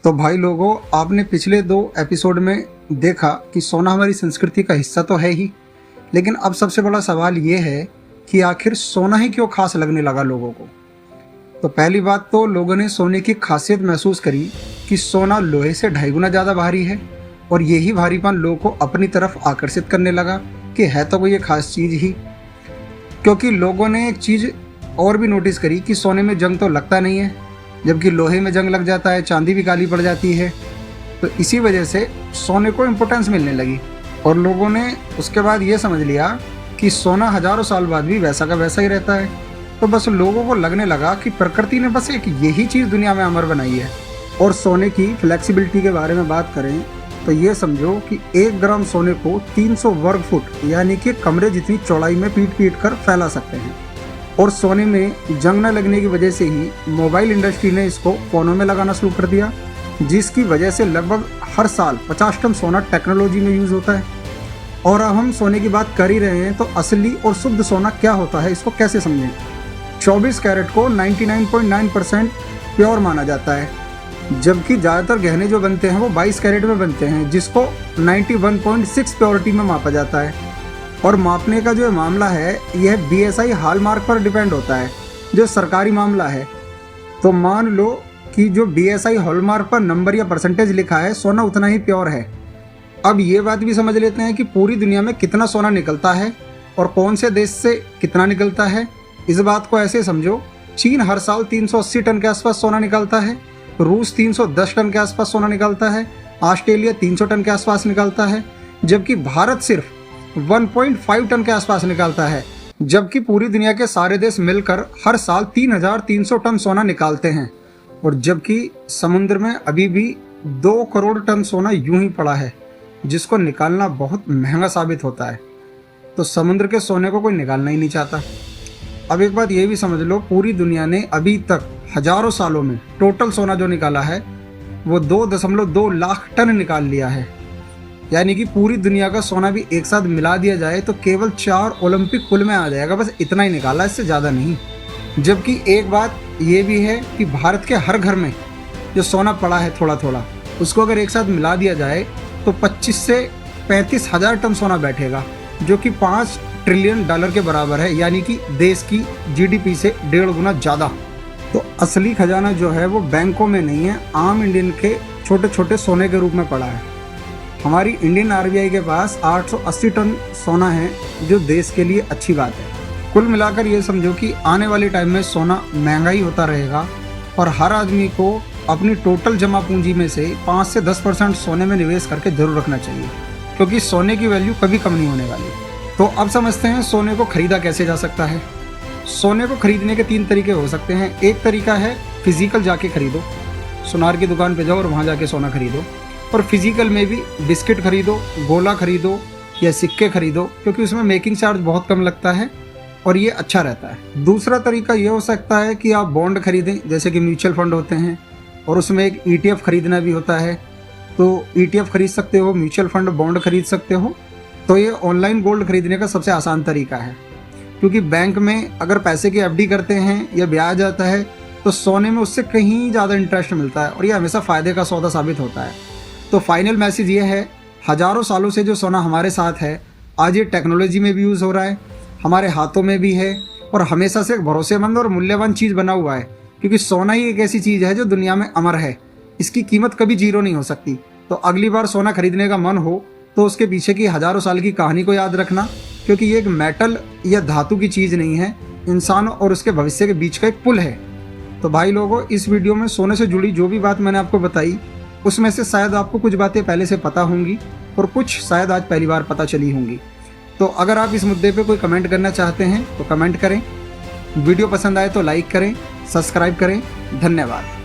तो भाई लोगों, आपने पिछले 2 एपिसोड में देखा कि सोना हमारी संस्कृति का हिस्सा तो है ही, लेकिन अब सबसे बड़ा सवाल ये है कि आखिर सोना ही क्यों खास लगने लगा लोगों को। तो पहली बात तो लोगों ने सोने की खासियत महसूस करी कि सोना लोहे से 2.5 गुना ज़्यादा भारी है, और यही भारीपन लोगों को अपनी तरफ आकर्षित करने लगा कि है तो कोई ये खास चीज़ ही। क्योंकि लोगों ने एक चीज़ और भी नोटिस करी कि सोने में जंग तो लगता नहीं है, जबकि लोहे में जंग लग जाता है, चांदी भी काली पड़ जाती है। तो इसी वजह से सोने को इम्पोर्टेंस मिलने लगी, और लोगों ने उसके बाद ये समझ लिया कि सोना हजारों साल बाद भी वैसा का वैसा ही रहता है। तो बस लोगों को लगने लगा कि प्रकृति ने बस एक यही चीज़ दुनिया में अमर बनाई है। और सोने की फ्लेक्सिबिलिटी के बारे में बात करें तो ये समझो कि 1 ग्राम सोने को 300 वर्ग फुट यानी कि कमरे जितनी चौड़ाई में पीट कर फैला सकते हैं। और सोने में जंग न लगने की वजह से ही मोबाइल इंडस्ट्री ने इसको फ़ोनों में लगाना शुरू कर दिया, जिसकी वजह से लगभग हर साल 50 टन सोना टेक्नोलॉजी में यूज़ होता है। और अब हम सोने की बात कर ही रहे हैं तो असली और शुद्ध सोना क्या होता है, इसको कैसे समझें। 24 कैरेट को 99.9% प्योर माना जाता है, जबकि ज़्यादातर गहने जो बनते हैं वो 22 कैरेट में बनते हैं, जिसको 91.6 प्योरिटी में मापा जाता है। और मापने का जो मामला है यह BSI हॉलमार्क पर डिपेंड होता है, जो सरकारी मामला है। तो मान लो कि जो BSI हॉलमार्क पर नंबर या परसेंटेज लिखा है, सोना उतना ही प्योर है। अब ये बात भी समझ लेते हैं कि पूरी दुनिया में कितना सोना निकलता है और कौन से देश से कितना निकलता है। इस बात को ऐसे समझो, चीन हर साल 380 टन के आसपास सोना निकलता है, रूस 310 टन के आसपास सोना निकलता है, ऑस्ट्रेलिया 300 टन के आसपास निकलता है, जबकि भारत सिर्फ 1.5 टन के आसपास निकालता है। जबकि पूरी दुनिया के सारे देश मिलकर हर साल 3300 टन सोना निकालते हैं। और जबकि समुद्र में अभी भी 2 करोड़ टन सोना यूं ही पड़ा है, जिसको निकालना बहुत महंगा साबित होता है। तो समुद्र के सोने को कोई निकालना ही नहीं चाहता। अब एक बात ये भी समझ लो, पूरी दुनिया ने अभी तक हजारों सालों में टोटल सोना जो निकाला है वो 2.2 लाख टन निकाल लिया है। यानी कि पूरी दुनिया का सोना भी एक साथ मिला दिया जाए तो केवल 4 ओलंपिक कुल में आ जाएगा। बस इतना ही निकाला, इससे ज़्यादा नहीं। जबकि एक बात ये भी है कि भारत के हर घर में जो सोना पड़ा है थोड़ा थोड़ा, उसको अगर एक साथ मिला दिया जाए तो 25 से 35 हज़ार टन सोना बैठेगा, जो कि $5 ट्रिलियन के बराबर है, यानी कि देश की GDP से 1.5 गुना ज़्यादा। तो असली खजाना जो है वो बैंकों में नहीं है, आम इंडियन के छोटे छोटे सोने के रूप में पड़ा है। हमारी इंडियन RBI के पास 880 टन सोना है, जो देश के लिए अच्छी बात है। कुल मिलाकर ये समझो कि आने वाले टाइम में सोना महंगा ही होता रहेगा, और हर आदमी को अपनी टोटल जमा पूंजी में से 5 से 10% सोने में निवेश करके जरूर रखना चाहिए, क्योंकि सोने की वैल्यू कभी कम नहीं होने वाली। तो अब समझते हैं सोने को खरीदा कैसे जा सकता है। सोने को खरीदने के 3 तरीके हो सकते हैं। एक तरीका है फिजिकल जाके खरीदो, सुनार की दुकान पे जाओ और वहाँ जाके सोना खरीदो। और फिजिकल में भी बिस्किट खरीदो, गोला खरीदो या सिक्के खरीदो, क्योंकि उसमें मेकिंग चार्ज बहुत कम लगता है और ये अच्छा रहता है। दूसरा तरीका ये हो सकता है कि आप बॉन्ड खरीदें, जैसे कि म्यूचुअल फंड होते हैं, और उसमें एक ETF खरीदना भी होता है। तो ETF खरीद सकते हो, म्यूचुअल फंड बॉन्ड खरीद सकते हो। तो ये ऑनलाइन गोल्ड खरीदने का सबसे आसान तरीका है, क्योंकि बैंक में अगर पैसे की FD करते हैं या ब्याज आता है तो सोने में उससे कहीं ज़्यादा इंटरेस्ट मिलता है, और ये हमेशा फ़ायदे का सौदा साबित होता है। तो फाइनल मैसेज ये है, हज़ारों सालों से जो सोना हमारे साथ है, आज ये टेक्नोलॉजी में भी यूज़ हो रहा है, हमारे हाथों में भी है, और हमेशा से एक भरोसेमंद और मूल्यवान चीज़ बना हुआ है। क्योंकि सोना ही एक ऐसी चीज़ है जो दुनिया में अमर है, इसकी कीमत कभी जीरो नहीं हो सकती। तो अगली बार सोना खरीदने का मन हो तो उसके पीछे की हज़ारों साल की कहानी को याद रखना, क्योंकि ये एक मेटल या धातु की चीज़ नहीं है, इंसान और उसके भविष्य के बीच का एक पुल है। तो भाई लोगों, इस वीडियो में सोने से जुड़ी जो भी बात मैंने आपको बताई, उसमें से शायद आपको कुछ बातें पहले से पता होंगी और कुछ शायद आज पहली बार पता चली होंगी। तो अगर आप इस मुद्दे पे कोई कमेंट करना चाहते हैं तो कमेंट करें, वीडियो पसंद आए तो लाइक करें, सब्सक्राइब करें। धन्यवाद।